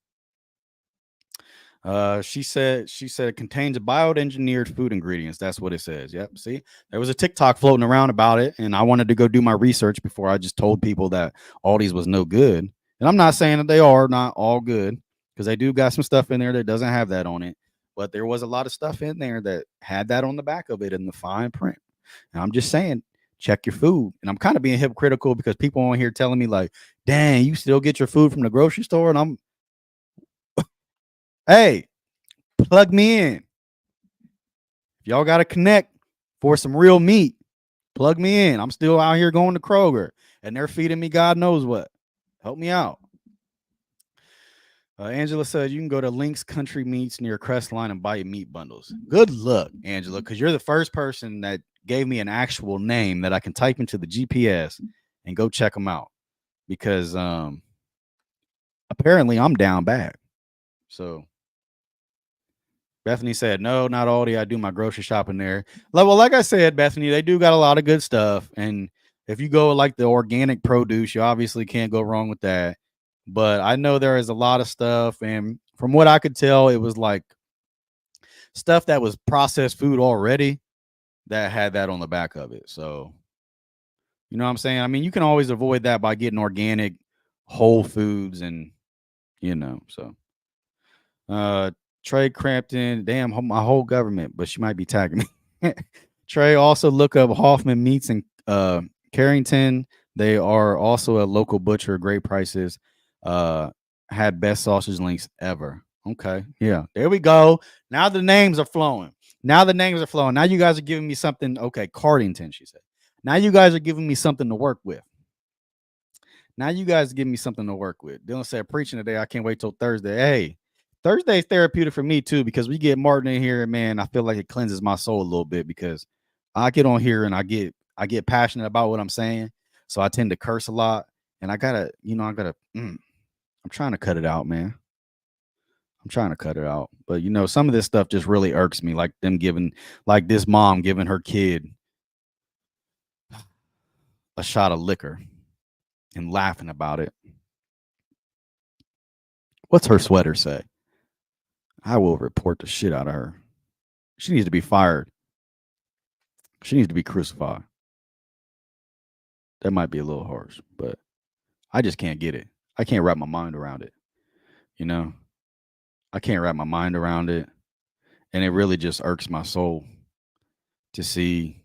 She said it contains bioengineered food ingredients. That's what it says. Yep. See, there was a TikTok floating around about it, and I wanted to go do my research before I just told people that all these was no good. And I'm not saying that they are not all good, because they do got some stuff in there that doesn't have that on it. But there was a lot of stuff in there that had that on the back of it in the fine print. And I'm just saying, check your food. And I'm kind of being hypocritical because people on here telling me like, dang, you still get your food from the grocery store? And I'm, hey, plug me in. If y'all got to connect for some real meat, plug me in. I'm still out here going to Kroger, and they're feeding me God knows what. Help me out. Angela said you can go to Link's Country Meats near Crestline and buy meat bundles. Good luck, Angela, because you're the first person that gave me an actual name that I can type into the GPS and go check them out. Because apparently I'm down bad. So Bethany said, no, not Aldi. I do my grocery shopping there. Well, like I said, Bethany, they do got a lot of good stuff. And if you go like the organic produce, you obviously can't go wrong with that. But I know there is a lot of stuff. And from what I could tell, it was like stuff that was processed food already that had that on the back of it. So, you know what I'm saying? I mean, you can always avoid that by getting organic, whole foods and, you know, so. Trey Crampton, damn, my whole government, but she might be tagging me. Trey, also look up Hoffman Meats in Carrington. They are also a local butcher, great prices. Had best sausage links ever. Okay, yeah, there we go. Now the names are flowing. Now you guys are giving me something. Okay, Cardington, she said. Now you guys are giving me something to work with. Dylan said, preaching today. I can't wait till Thursday. Hey, Thursday's therapeutic for me too, because we get Martin in here, and man, I feel like it cleanses my soul a little bit, because I get on here and I get passionate about what I'm saying. So I tend to curse a lot, and I'm trying to cut it out, man. I'm trying to cut it out. But you know, some of this stuff just really irks me, like this mom giving her kid a shot of liquor and laughing about it. What's her sweater say? I will report the shit out of her. She needs to be fired. She needs to be crucified. That might be a little harsh, but I just can't get it. I can't wrap my mind around it. You know, I can't wrap my mind around it. And it really just irks my soul to see,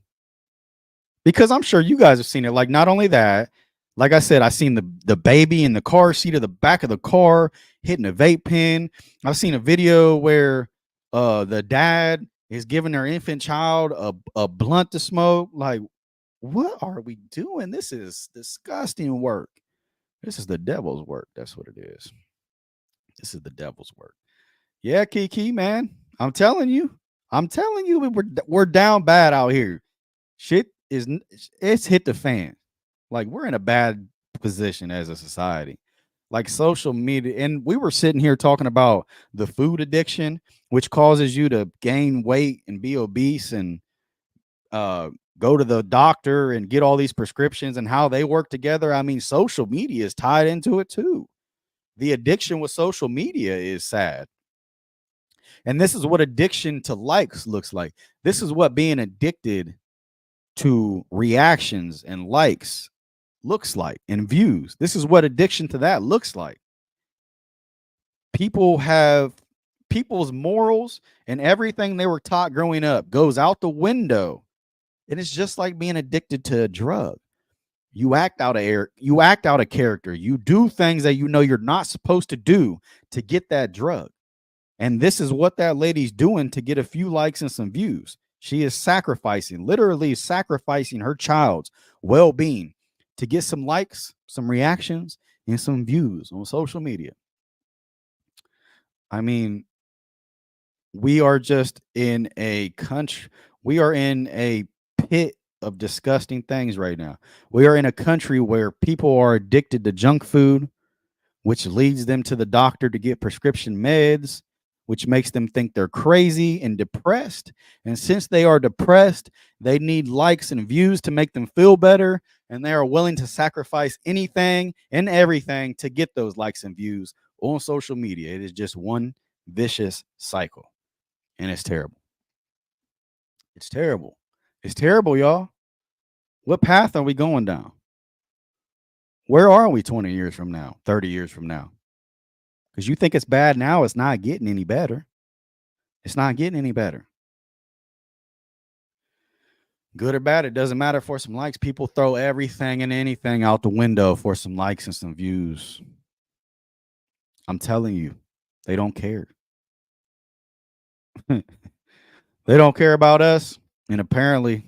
because I'm sure you guys have seen it. Like, not only that, like I said, I seen the baby in the car seat of the back of the car hitting a vape pen. I've seen a video where the dad is giving their infant child a blunt to smoke. Like, what are we doing? This is disgusting work. This is the devil's work. That's what it is. This is the devil's work. Yeah, Kiki, man. I'm telling you, we're down bad out here. Shit it's hit the fan. Like, we're in a bad position as a society. Like, social media, and we were sitting here talking about the food addiction, which causes you to gain weight and be obese and go to the doctor and get all these prescriptions and how they work together. I mean, social media is tied into it too. The addiction with social media is sad. And this is what addiction to likes looks like. This is what being addicted to reactions and likes looks like and views. This is what addiction to that looks like. People's morals and everything they were taught growing up goes out the window. And it's just like being addicted to a drug. You act out of character. You do things that you know you're not supposed to do to get that drug. And this is what that lady's doing to get a few likes and some views. She is literally sacrificing her child's well-being to get some likes, some reactions, and some views on social media. I mean, we are just in a country, we are in a pit of disgusting things right now. We are in a country where people are addicted to junk food, which leads them to the doctor to get prescription meds, which makes them think they're crazy and depressed. And since they are depressed, they need likes and views to make them feel better. And they are willing to sacrifice anything and everything to get those likes and views on social media. It is just one vicious cycle. And it's terrible. It's terrible. It's terrible, y'all. What path are we going down? Where are we 20 years from now, 30 years from now? Because you think it's bad now, it's not getting any better. It's not getting any better. Good or bad, it doesn't matter for some likes. People throw everything and anything out the window for some likes and some views. I'm telling you, they don't care. They don't care about us. And apparently,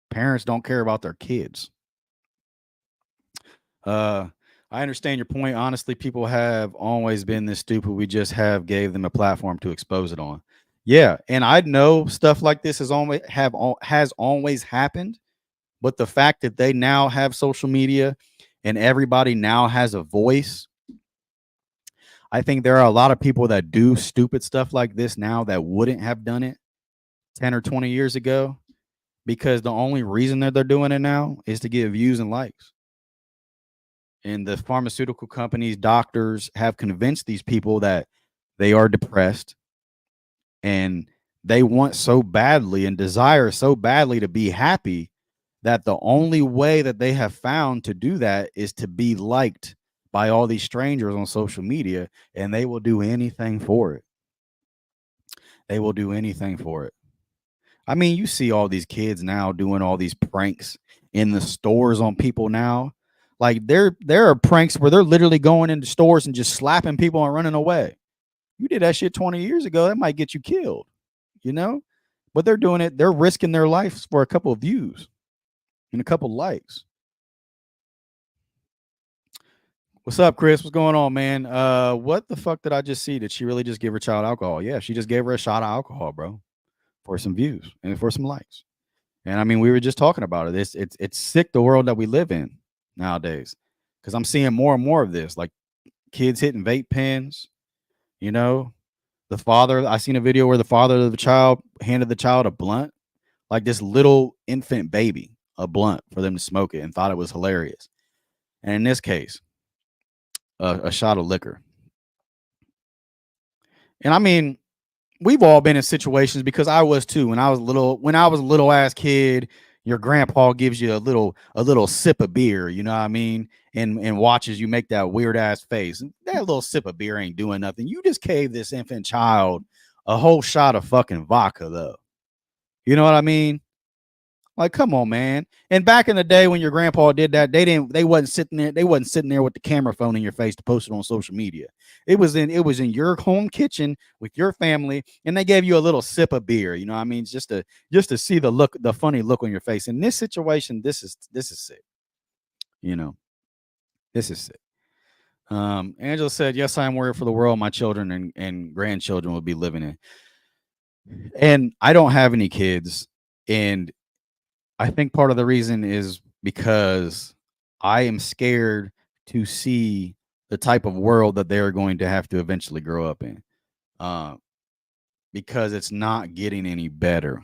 parents don't care about their kids. I understand your point. Honestly, people have always been this stupid. We just gave them a platform to expose it on. Yeah, and I know stuff like this has always happened, but the fact that they now have social media and everybody now has a voice, I think there are a lot of people that do stupid stuff like this now that wouldn't have done it 10 or 20 years ago, because the only reason that they're doing it now is to get views and likes. And the pharmaceutical companies, doctors have convinced these people that they are depressed and they want so badly and desire so badly to be happy that the only way that they have found to do that is to be liked by all these strangers on social media, and they will do anything for it. They will do anything for it. I mean, you see all these kids now doing all these pranks in the stores on people now. Like there are pranks where they're literally going into stores and just slapping people and running away. You did that shit 20 years ago, that might get you killed, you know? But they're doing it, they're risking their lives for a couple of views and a couple likes. What's up, Chris? What's going on, man? What the fuck did I just see? Did she really just give her child alcohol? Yeah, she just gave her a shot of alcohol, bro, for some views and for some likes. And I mean, we were just talking about it. It's sick, the world that we live in nowadays, because I'm seeing more and more of this, like kids hitting vape pens. You know, I seen a video where the father of the child handed the child a blunt, like this little infant baby, a blunt for them to smoke it, and thought it was hilarious. And in this case, a shot of liquor. And I mean, we've all been in situations, because I was too when I was a little ass kid. Your grandpa gives you a little sip of beer, you know what I mean, and watches you make that weird ass face. That little sip of beer ain't doing nothing. You just gave this infant child a whole shot of fucking vodka, though. You know what I mean? Like, come on, man. And back in the day when your grandpa did that, they wasn't sitting there with the camera phone in your face to post it on social media. It was in your home kitchen with your family, and they gave you a little sip of beer, you know what I mean? Just to see the funny look on your face. In this situation, this is sick. You know, this is sick. Angela said, yes, I am worried for the world my children and grandchildren will be living in. And I don't have any kids, and I think part of the reason is because I am scared to see the type of world that they're going to have to eventually grow up in, because it's not getting any better.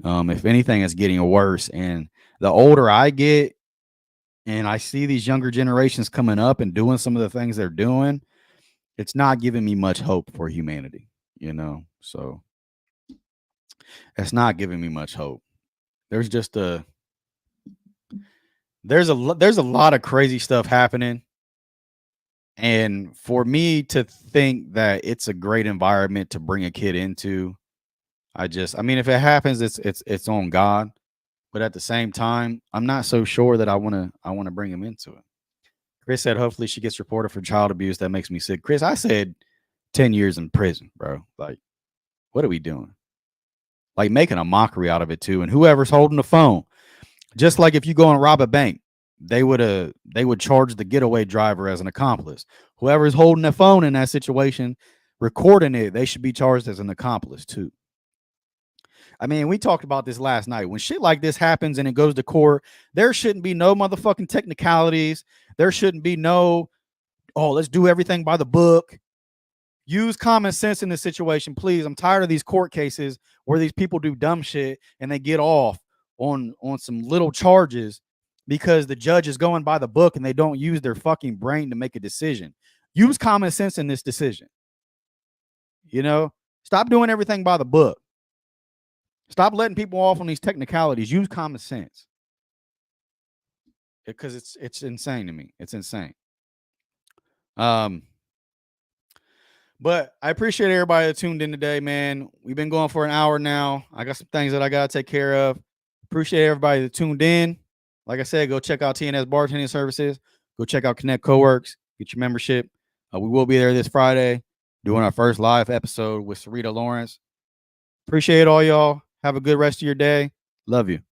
If anything, it's getting worse. And the older I get and I see these younger generations coming up and doing some of the things they're doing, it's not giving me much hope for humanity, you know? So it's not giving me much hope. there's just there's a lot of crazy stuff happening. And for me to think that it's a great environment to bring a kid into, I mean, if it happens, it's on God. But at the same time, I'm not so sure that I want to bring him into it. Chris said, hopefully she gets reported for child abuse. That makes me sick. Chris, I said 10 years in prison, bro. Like, what are we doing? Like, making a mockery out of it too. And whoever's holding the phone, just like if you go and rob a bank, they would charge the getaway driver as an accomplice. Whoever's holding the phone in that situation, recording it, they should be charged as an accomplice too. I mean, we talked about this last night. When shit like this happens and it goes to court, there shouldn't be no motherfucking technicalities. There shouldn't be no, oh, let's do everything by the book. Use common sense in this situation, please. I'm tired of these court cases where these people do dumb shit and they get off on some little charges because the judge is going by the book and they don't use their fucking brain to make a decision. Use common sense in this decision. You know, stop doing everything by the book. Stop letting people off on these technicalities. Use common sense. Because it's insane to me. It's insane. But I appreciate everybody that tuned in today, man. We've been going for an hour now. I got some things that I got to take care of. Appreciate everybody that tuned in. Like I said, go check out TNS Bartending Services. Go check out Connect Coworks. Get your membership. We will be there this Friday doing our first live episode with Sarita Lawrence. Appreciate all y'all. Have a good rest of your day. Love you.